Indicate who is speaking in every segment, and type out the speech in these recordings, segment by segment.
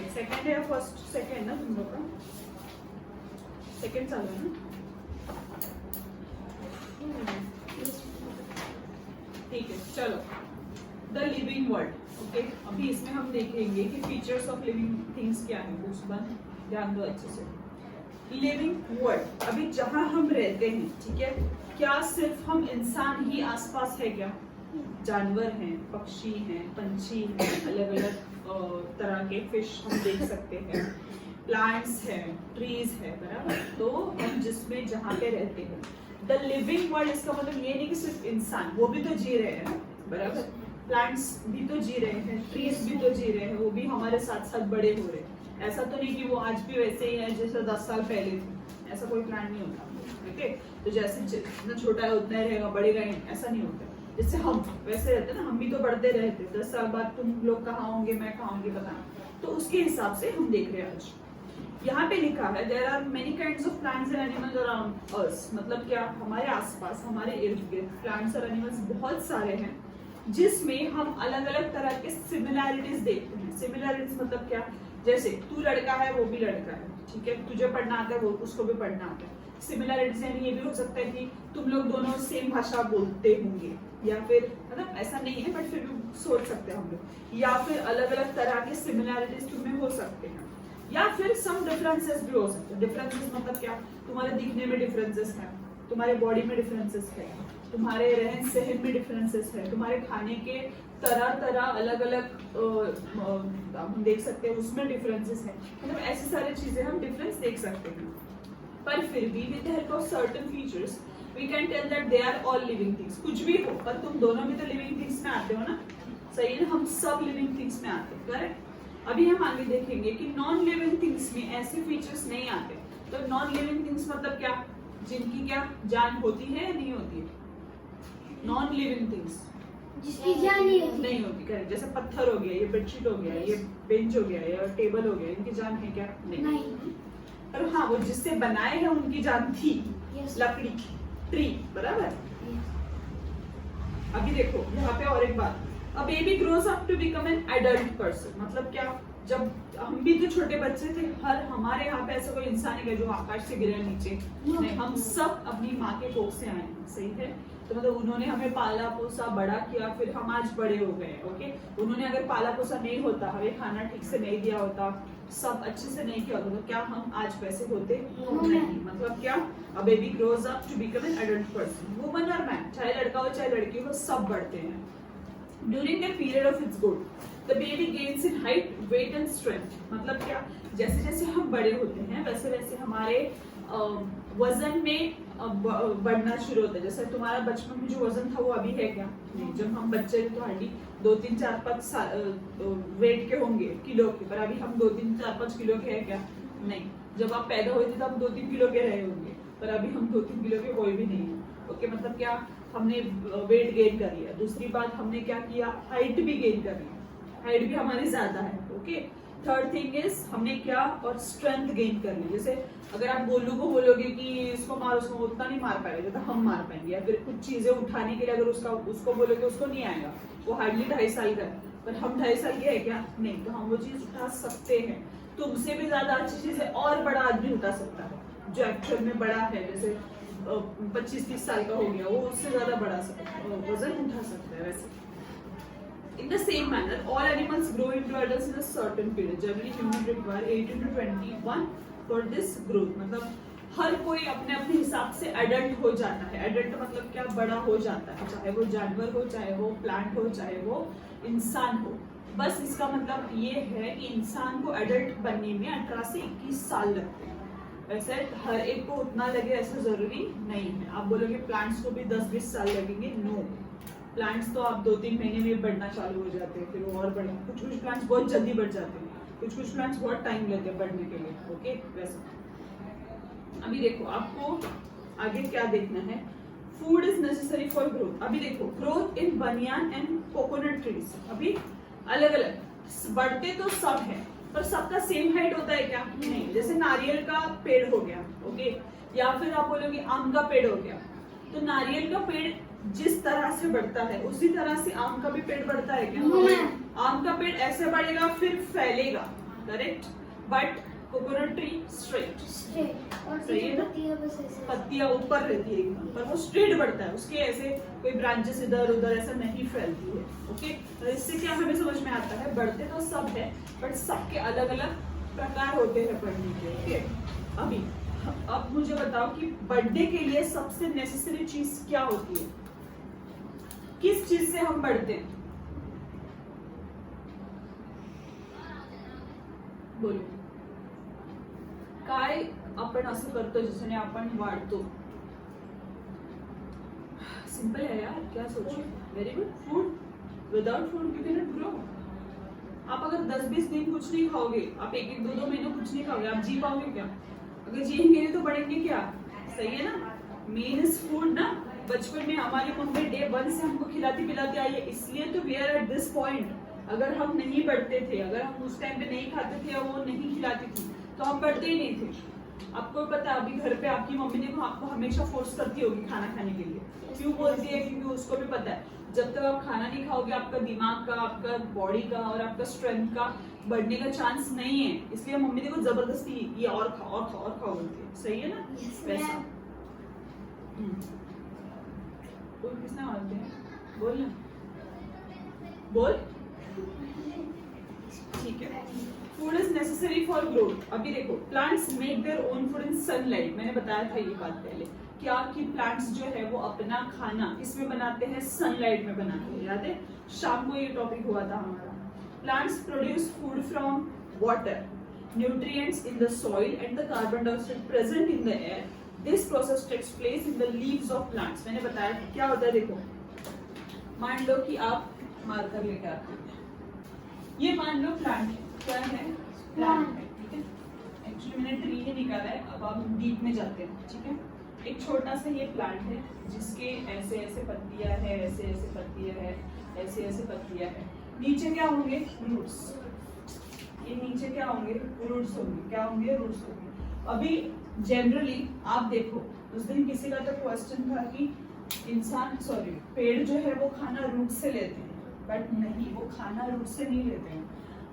Speaker 1: Second है या first? Second ना तुम लोग का? सेकंड चालू है ना? ठीक है, चलो। The living world, okay. अभी इसमें हम देखेंगे कि फीचर्स ऑफ लिविंग थिंग्स क्या है। बुक्स बंद, ध्यान दो अच्छे से। लिविंग वर्ल्ड, अभी जहां हम रहते हैं, ठीक है, क्या सिर्फ हम इंसान ही आसपास है क्या? जानवर हैं, पक्षी हैं, पंछी हैं, अलग अलग तरह के फिश हम देख सकते हैं, प्लांट्स हैं, ट्रीज है, बराबर। तो हम जिसमें जहाँ पे रहते हैं, द लिविंग वर्ल्ड, इसका मतलब ये नहीं कि सिर्फ इंसान, वो भी तो जी रहे हैं, बराबर। प्लांट्स भी तो जी रहे हैं, ट्रीज भी तो जी रहे हैं, वो भी हमारे साथ साथ बड़े हो रहे हैं। ऐसा तो नहीं कि वो आज भी वैसे ही है जैसे 10 साल पहले थे, ऐसा कोई प्लान नहीं होता, ठीक है। तो जैसे जितना छोटा है उतना ही रहेगा, बढ़ेगा ही, ऐसा नहीं होता। जैसे हम वैसे रहते ना, हम भी तो बढ़ते रहते, 10 साल बाद तुम लोग कहाँ होंगे, मैं कहाँ होंगी, पता नहीं। तो उसके हिसाब से हम देख रहे हैं आज। यहाँ पे लिखा है there are many kinds of plants and animals around us, मतलब क्या, हमारे आसपास, हमारे इर्द गिर्द प्लांट्स और एनिमल्स बहुत सारे हैं, जिसमें हम अलग अलग तरह के सिमिलैरिटीज देखते हैं। सिमिलैरिटीज मतलब क्या? जैसे तू लड़का है, वो भी लड़का है, ठीक है, तुझे पढ़ना आता है, वो उसको भी पढ़ना आता है। सिमिलैरिटीज यानी ये भी हो सकता है कि तुम लोग दोनों सेम भाषा बोलते होंगे, या फिर मतलब ऐसा नहीं है बट फिर भी सोच सकते हैं हम लोग, या फिर अलग अलग तरह के सिमिलैरिटीज तुम्हें हो सकते हैं, या फिर सम डिफरेंसेस भी हो सकते हैं। डिफरेंसेस मतलब क्या? तुम्हारे दिखने में डिफरेंसेस है, तुम्हारे बॉडी में डिफरेंसेस है, तुम्हारे रहन सहन में डिफरेंसेस है, तुम्हारे खाने के तरह तरह अलग अलग हम देख सकते हैं, उसमें डिफरेंसेस है। मतलब ऐसी सारी चीजें हम डिफरेंस देख सकते हैं। पर फिर भी with the help of certain features we can tell that they are all living things. कुछ भी हो, पर तुम दोनों भी तो लिविंग थिंग्स में आते हो ना, सही है, हम सब लिविंग थिंग्स में आते हैं, करेक्ट। अभी हम आगे देखेंगे कि नॉन लिविंग थिंग्स में ऐसे फीचर्स नहीं आते। तो नॉन लिविंग थिंग्स मतलब क्या? जिनकी क्या जान होती है या नहीं होती है? नॉन लिविंग थिंग्स
Speaker 2: जिसकी जान
Speaker 1: नहीं होती, करेक्ट। जैसे पत्थर हो गया, ये बेडशीट हो गया, ये बेंच हो गया, या टेबल हो गया, इनकी जान है क्या? नहीं। पर हाँ, वो जिससे बनाए हैं उनकी जान थी, लकड़ी, ट्री, बराबर। अभी देखो यहाँ पे और एक बात, a baby grows up to become an adult person, मतलब क्या? जब हम भी तो छोटे बच्चे थे, हर हमारे यहाँ पे ऐसा कोई इंसान है जो आकाश से गिरा नीचे? नहीं, हम सब अपनी माँ के कोख से आए हैं, सही है। तो मतलब उन्होंने हमें पाला पोसा, बड़ा किया, फिर हम आज बड़े हो गए, ओके। उन्होंने अगर पाला पोसा नहीं होता, हमें खाना ठीक से नहीं दिया होता, सब अच्छे से नहीं किया होता, तो क्या हम आज वैसे होते? नहीं। मतलब क्या? A baby grows up to become an adult person, woman और मैन, चाहे लड़का हो चाहे लड़की हो, सब बढ़ते हैं। During the period of its growth the baby gains in height, weight and strength, मतलब क्या? जैसे जैसे हम बड़े होते हैं वैसे वैसे हमारे वजन में बढ़ना शुरू होता है। जैसे तुम्हारा बचपन में जो वजन था वो अभी है क्या? नहीं। जब हम बच्चे थे तो हार्डली 2, 3, 4, 5 वेट के होंगे, किलो के, पर अभी हम 2, 3, 4, 5 किलो के हैं क्या? नहीं। जब आप पैदा हुए थे तब 2, 3 किलो के रहे होंगे, पर अभी हम 2, 3 किलो के कोई भी नहीं है, ओके। मतलब क्या? हमने वेट गेन कर लिया। दूसरी बात, हमने क्या किया? हाइट भी गेन कर ली, हाइट भी हमारी ज्यादा है, ओके। थर्ड थिंग इज हमने क्या? और स्ट्रेंथ गेन कर ली। जैसे अगर आप गोलू को बोलोगे कि इसको मार, उसको उतना नहीं मार पाएगा तो हम मार पाएंगे। या फिर कुछ चीजें उठाने के लिए अगर उसको बोलोगे, उसको नहीं आएगा, वो हार्डली 2.5 साल का है, पर हम 2.5 साल के है क्या? नहीं। तो हम वो चीज उठा सकते हैं। तुमसे भी ज्यादा अच्छी चीज है और बड़ा आदमी उठा सकता है, जो एक्चुअल में बड़ा है, जैसे 25-30 साल का हो गया, वो उससे ज्यादा बड़ा वजन उठा सकता है। वैसे in the same manner all animals grow into adults in a certain period. Generally human require 18 to 21 for this growth. मतलब हर कोई अपने अपने हिसाब से एडल्ट हो जाता है। एडल्ट मतलब क्या? बड़ा हो जाता है, चाहे वो जानवर हो, चाहे वो प्लांट हो, चाहे वो इंसान हो। बस इसका मतलब ये है कि इंसान को एडल्ट बनने में 18 से 21 साल लगते हैं। वैसे हर एक को उतना लगे ऐसा जरूरी नहीं है। आप बोलोगे प्लांट्स को भी 10-20 साल लगेंगे, नो। प्लांट्स तो आप 2-3 महीने में बढ़ना चालू हो जाते हैं, फिर वो और बढ़े। कुछ प्लांट्स बहुत जल्दी बढ़ जाते हैं, कुछ प्लांट्स बहुत टाइम लेते हैं बढ़ने के लिए, ओके। वैसे अभी देखो आपको आगे क्या देखना है। Food is necessary for growth. अभी देखो ग्रोथ इन बनियान एंड कोकोनट ट्रीज, अभी अलग अलग बढ़ते तो सब है, पर सबका सेम हाइट होता है क्या? नहीं। जैसे नारियल का पेड़ हो गया, ओके, या फिर आप बोलोगे आम का पेड़ हो गया, तो नारियल का पेड़ जिस तरह से बढ़ता है उसी तरह से आम का भी पेड़ बढ़ता है क्या? आम का पेड़ ऐसे बढ़ेगा फिर फैलेगा, correct, but coconut tree straight,
Speaker 2: और
Speaker 1: सही है ना?
Speaker 2: पत्तियां बस ऐसे
Speaker 1: पत्तियां ऊपर रहती है एकदम, पर वो स्ट्रेट बढ़ता है, उसके ऐसे कोई ब्रांचेस इधर उधर ऐसा नहीं फैलती है। ओके, तो इससे क्या हमें समझ में आता है, बढ़ते तो सब है बट सबके अलग अलग प्रकार होते हैं बढ़ने के। ओके, अभी अब मुझे बताओ कि बढ़ने के लिए सबसे नेसेसरी चीज क्या होती है, किस चीज से हम बढ़ते हैं? बोलो, काय आपण असं करतो जिसने आपण वाढतो? सिंपल है यार, क्या सोचो? Very good, food. Without food you can not grow. आप अगर 10-20 दिन कुछ नहीं खाओगे, आप 1-1, 2-2 महीने कुछ नहीं खाओगे, आप जी पाओगे क्या? अगर जिएंगे नहीं तो बढ़ेंगे क्या? सही है ना? मेन इज फूड ना। बचपन में हमारी मम्मी डे 1 से हमको खिलाती पिलाती आई है, इसलिए तो we are at this point. अगर हम नहीं बढ़ते थे, अगर हम उस टाइम पे नहीं खाते थे या वो नहीं खिलाती थी, तो हम बढ़ते ही नहीं थे। आपको पता है, अभी घर पे आपकी मम्मी ने आपको हमेशा फोर्स करती होगी खाना खाने के लिए। क्यों बोलती है? क्योंकि उसको भी पता है जब तक आप खाना नहीं खाओगे, आपका दिमाग का, आपका बॉडी का और आपका स्ट्रेंथ का बढ़ने का चांस नहीं है। इसलिए मम्मी देखो जबरदस्ती ये और खाओ और खाओ और खाओ बोलती है। सही है ना? वैसा कोई किसने मानते हैं? बोल ना, बोल। ठीक है, food is necessary for growth. अभी देखो, plants make their own food in sunlight. मैंने बताया था ये बात पहले, क्या कि प्लांट्स जो है वो अपना खाना इसमें बनाते हैं, सनलाइट में बनाते हैं। याद है शाम को ये टॉपिक हुआ था हमारा। Plants produce food from water, nutrients in the soil and the carbon dioxide present in the air. This process takes place in the leaves of plants. मैंने बताया क्या होता है। देखो, मान लो कि आप मार्कर लेके आते हैं, ये मान लो प्लांट है। क्या है? प्लांट है। ठीक है, एक्चुअली मैंने ट्री ही निकाला है। अब हम डीप में जाते हैं। ठीक है, एक छोटा सा ये प्लांट है जिसके ऐसे ऐसे पत्तियां है, ऐसे ऐसे पत्तियां है, ऐसे ऐसे पत्तियां है। नीचे क्या होंगे? रूट्स। ये नीचे क्या होंगे? रूट्स होंगे। क्या होंगे? रूट्स होंगे। अभी जनरली आप देखो, उस दिन किसी का तो क्वेश्चन था कि पेड़ जो है वो खाना रूट से लेते हैं, बट नहीं, वो खाना रूट से नहीं लेते हैं।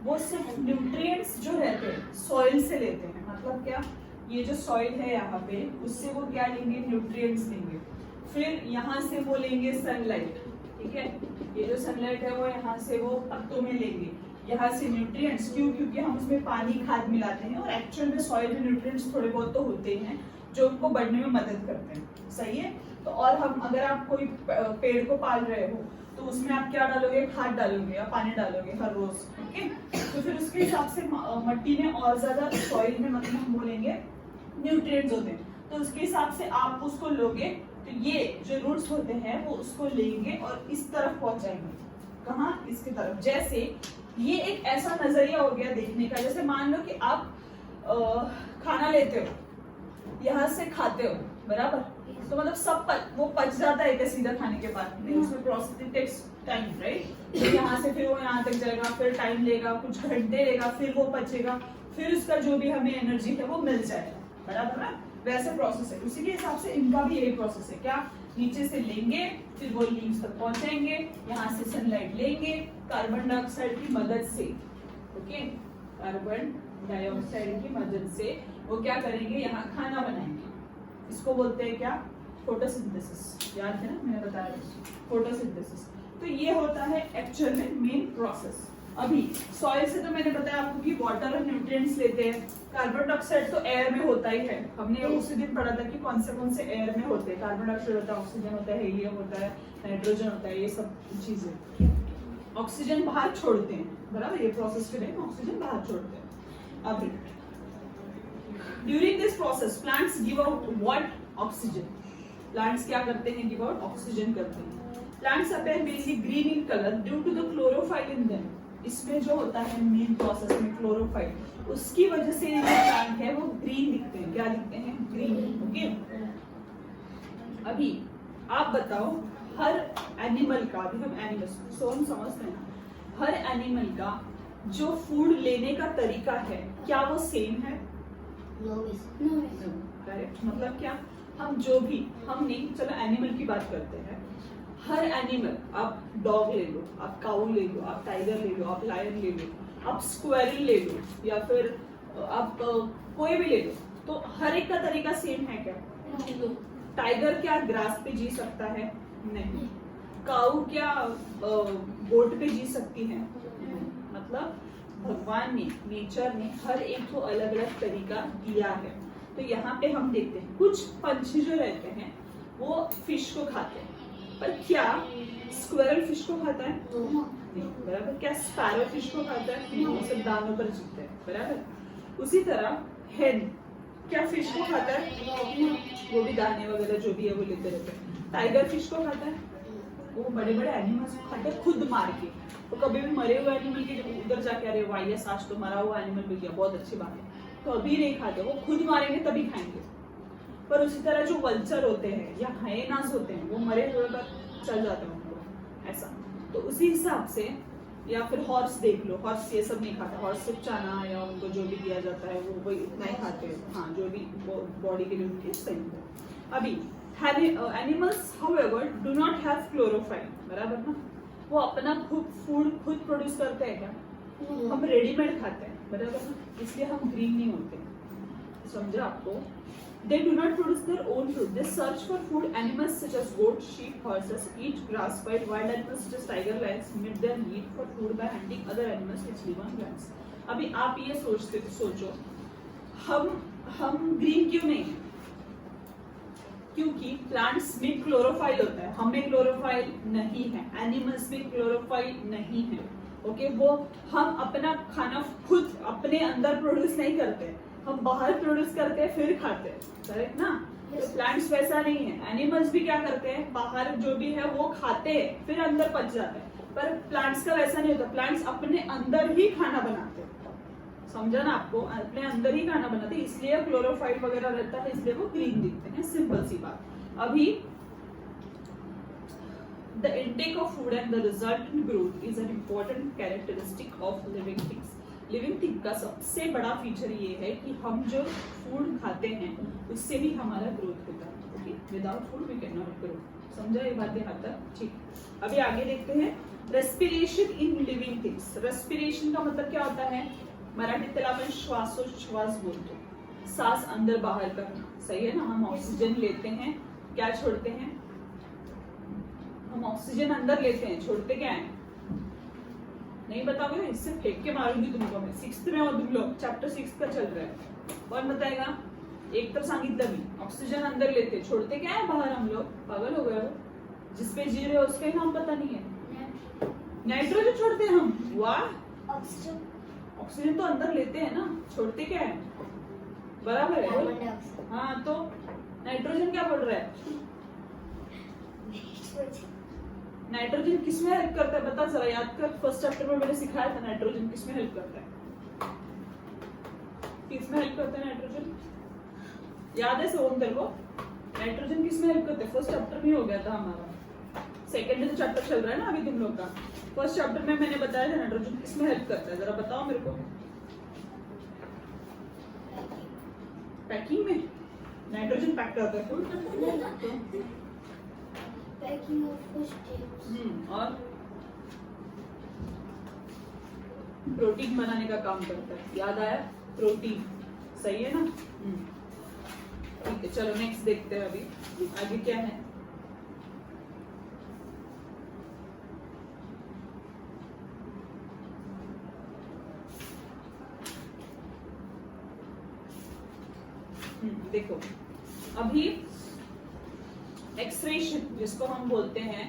Speaker 1: वो सिर्फ न्यूट्रिएंट्स जो रहते हैं सॉइल से लेते हैं। मतलब क्या? ये जो सॉइल है यहाँ पे, उससे वो क्या लेंगे? न्यूट्रिएंट्स लेंगे। फिर यहाँ से वो लेंगे सनलाइट। ठीक है, ये जो सनलाइट है वो यहाँ से वो पत्तों में लेंगे, यहाँ से न्यूट्रिएंट्स। क्यों? क्योंकि हम उसमें पानी, खाद मिलाते हैं और एक्चुअल में सॉइल में न्यूट्रिएंट्स थोड़े बहुत तो होते हैं जो उनको बढ़ने में मदद करते हैं। सही है? तो और हम, अगर आप कोई पेड़ को पाल रहे हो तो उसमें आप क्या डालोगे? खाद डालोगे या पानी डालोगे हर रोज। ओके, तो फिर उसके हिसाब से मट्टी में और ज्यादा, सॉइल में मतलब हम बोलेंगे न्यूट्रिएंट्स होते हैं, तो उसके हिसाब से आप उसको लोगे। तो ये जो रूट्स होते हैं वो उसको लेंगे और इस तरफ पहुंचाएंगे। कहाँ? इसकी तरफ। जैसे ये एक ऐसा नजरिया हो गया देखने का। जैसे मान लो कि आप खाना लेते हो, यहाँ से खाते हो, बराबर, तो मतलब सब वो पच जाता है क्या सीधा खाने के बाद? उसमें प्रोसेस टेक्स टाइम, राइट? तो यहाँ से फिर वो यहाँ तक जाएगा, फिर टाइम लेगा, कुछ घंटे लेगा, फिर वो पचेगा, फिर उसका जो भी हमें एनर्जी है वो मिल जाएगा, बराबर ना? वैसे प्रोसेस है। उसी के हिसाब से इनका भी यही प्रोसेस है। क्या? नीचे से लेंगे, फिर वो लीव्स तक पहुंचाएंगे, यहाँ से सनलाइट लेंगे कार्बन डाइऑक्साइड की मदद से। ओके, कार्बन डाइऑक्साइड की मदद से वो क्या करेंगे? यहाँ खाना बनाएंगे। इसको बोलते हैं क्या? फोटोसिंथेसिस। याद है ना, मैंने बताया फोटोसिंथेसिस। तो ये होता है एक्चुअल में मेन प्रोसेस। अभी सॉइल से तो मैंने बताया आपको कि वाटर और न्यूट्रिएंट्स लेते हैं। कार्बन डाइऑक्साइड तो एयर में होता ही है। हमने उसी दिन पढ़ा था कि कौन से एयर में होते हैं। कार्बन डाइऑक्साइड होता है, ऑक्सीजन होता है, हीलियम होता है, नाइट्रोजन होता है, ये सब चीजें। ऑक्सीजन बाहर छोड़ते हैं, बराबर? ये प्रोसेस के लिए ऑक्सीजन बाहर छोड़ते हैं। अब during this process plants give out what? Oxygen. Plants क्या करते हैं? गिव आउट ऑक्सीजन करते हैं। Plants appear mainly green in colour due to the chlorophyll in them. इसमें जो होता है मेन प्रोसेस में क्लोरोफाइल, उसकी वजह से ये प्लांट है वो ग्रीन दिखते हैं। क्या दिखते हैं? ग्रीन। ओके, अभी आप बताओ, हर एनिमल का, अभी हम एनिमल्स सो हम समझते हैं, हर एनिमल का जो फूड लेने का तरीका है क्या वो सेम है? करेक्ट। मतलब क्या? हम जो भी, हम नहीं, चलो एनिमल की बात करते हैं। हर एनिमल, आप डॉग ले लो, आप काऊ ले लो, आप टाइगर ले लो, आप लायन ले लो, आप स्क्वेरल ले लो या फिर आप कोई भी ले लो, तो हर एक का तरीका सेम है क्या? टाइगर क्या ग्रास पे जी सकता है? नहीं। काऊ क्या गोट पे जी सकती है? मतलब भगवान ने, नेचर ने हर एक को अलग अलग तरीका दिया है। तो यहाँ पे हम देखते हैं कुछ पंछी जो रहते हैं वो फिश को खाते हैं, पर क्या स्क्वेरल फिश को खाता है? नहीं, बराबर। क्या स्पैरो फिश को खाता है? वो सब दानों पर जीते हैं, बराबर। उसी तरह हेन क्या फिश को खाता है? वो भी दाने वगैरह जो भी है वो लेते रहते हैं। टाइगर फिश को खाता है? वो बड़े बड़े एनिमल्स को खाते हैं खुद मार के। तो कभी भी मरे हुए एनिमल के जब उधर जाके अरे वाह यस आज तो मरा हुआ एनिमल मिल गया, बहुत अच्छी बात है, तो अभी नहीं खाते, वो खुद मारेंगे तभी खाएंगे। पर उसी तरह जो वल्चर होते हैं या हाइएनास होते हैं वो मरे हुए पर चल जाते हैं उनको, ऐसा। तो उसी हिसाब से, या फिर हॉर्स देख लो, हॉर्स ये सब नहीं खाता, हॉर्स सिर्फ चना या उनको जो भी दिया जाता है वो वही इतना ही खाते हैं, हाँ, जो भी बॉडी के लिए उनके सही है। अभी animals however do not have chlorophyll, बराबर ना, वो अपना फूड खुद प्रोड्यूस करते हैं क्या? हम रेडीमेड खाते हैं, बराबर ना, इसलिए हम ग्रीन नहीं होते। समझा आपको? They do not produce their own food. They search for food. Animals such as goats, sheep, horses eat grass, while wild animals such as tiger, lions meet their need for food by hunting other animals which live on plants. अभी आप ये सोचो, हम green क्यों नहीं है? क्योंकि plants में क्लोरोफाइल होता है, हमें क्लोरोफाइल नहीं है, एनिमल्स में क्लोरोफाइल नहीं है। ओके, वो हम अपना खाना खुद अपने अंदर प्रोड्यूस नहीं करते, हम बाहर प्रोड्यूस करते हैं फिर खाते हैं, करेक्ट ना? तो प्लांट्स वैसा नहीं है। एनिमल्स भी क्या करते हैं, बाहर जो भी है वो खाते हैं फिर अंदर पच जाता है, पर प्लांट्स का वैसा नहीं होता। प्लांट्स अपने अंदर ही खाना बनाते हैं, समझा ना आपको? अपने अंदर ही खाना बनाते हैं, इसलिए क्लोरोफाइल वगैरह रहता है, इसलिए वो ग्रीन दिखते हैं, सिंपल सी बात। अभी the intake of food and the resultant growth is an important characteristic of living things. Living thing का सबसे बड़ा फीचर ये है कि हम जो फूड खाते हैं उससे ही हमारा ग्रोथ होता है। Okay, without food we can not grow. समझा ये बात यहाँ तक? ठीक, अभी आगे देखते हैं respiration in living things. Respiration का मतलब क्या होता है? मराठीत त्याला आपण श्वासोच्छ्वास बोलतो, सांस अंदर बाहर करना, सही है ना? हम ऑक्सीजन लेते हैं, क्या छोड़ते हैं? हम ऑक्सीजन अंदर लेते हैं, छोड़ते क्या है? नहीं बताओगे ना, इससे फेंक के मारूंगी तुमको मैं। 6th में हो तुम लोग, चैप्टर 6 का चल रहा है, कौन बताएगा? एक तो सांगितलं मी, ऑक्सीजन अंदर लेते, छोड़ते क्या है बाहर? हम लोग पागल हो गए हो? जिसपे जी रहे हो उसका ही नाम पता नहीं है? नाइट्रोजन छोड़ते हैं हम। वाह, ऑक्सीजन तो अंदर लेते हैं ना, छोड़ते क्या है? बराबर है। हाँ, तो नाइट्रोजन क्या बोल रहा है? नाइट्रोजन किसमें हेल्प करता है बता जरा, याद कर। फर्स्ट चैप्टर में मैंने सिखाया था नाइट्रोजन किसमें हेल्प करता है। किसमें हेल्प करता है नाइट्रोजन? याद है सोम तेरे को? नाइट्रोजन किसमें हेल्प करता है? फर्स्ट चैप्टर में हो गया था हमारा, सेकंड में जो चैप्टर चल रहा है ना अभी तुम लोग का, फर्स्ट चैप्टर में मैंने बताया था नाइट्रोजन किसमें हेल्प करता है, जरा बताओ मेरे को। पैकिंग में नाइट्रोजन पैक करता है फूड, और प्रोटीन बनाने का काम करता है। याद आया? प्रोटीन, सही है ना? ठीक है, चलो नेक्स्ट देखते हैं अभी आगे क्या है। देखो अभी एक्सक्रीशन जिसको हम बोलते हैं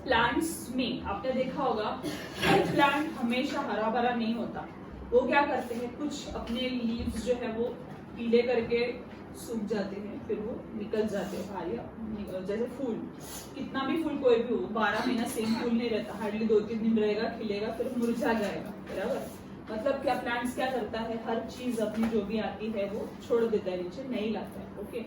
Speaker 1: प्लांट्स में, आपने देखा होगा हर प्लांट हमेशा हरा भरा नहीं होता। वो क्या करते हैं, कुछ अपने लीव्स जो है वो पीले करके सूख जाते हैं, फिर वो निकल जाते हैं बाहर, या जैसे फूल, कितना भी फूल कोई भी हो 12 महीना सेम फूल नहीं रहता, हार्डली 2-3 दिन रहेगा, खिलेगा, फिर मुरझा जाएगा, बराबर? मतलब क्या प्लांट्स क्या करता है, हर चीज अपनी जो भी आती है वो छोड़ देता है नीचे, नहीं लाता है। ओके,